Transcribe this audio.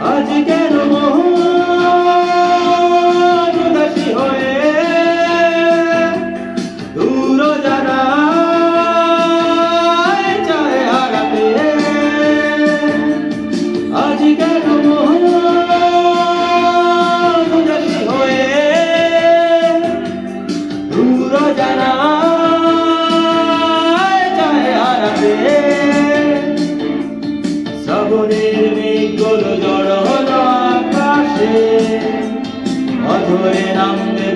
আজ কেন মন উদাসী হয়ে দূর জানায় চায় হারাতে। আজ কেন মন উদাসী হয়ে দূর জানায় চায় হারাতে। শ্রাবণের মেঘগুলো জড়ো হলো আকাশে, অঝরে নামবে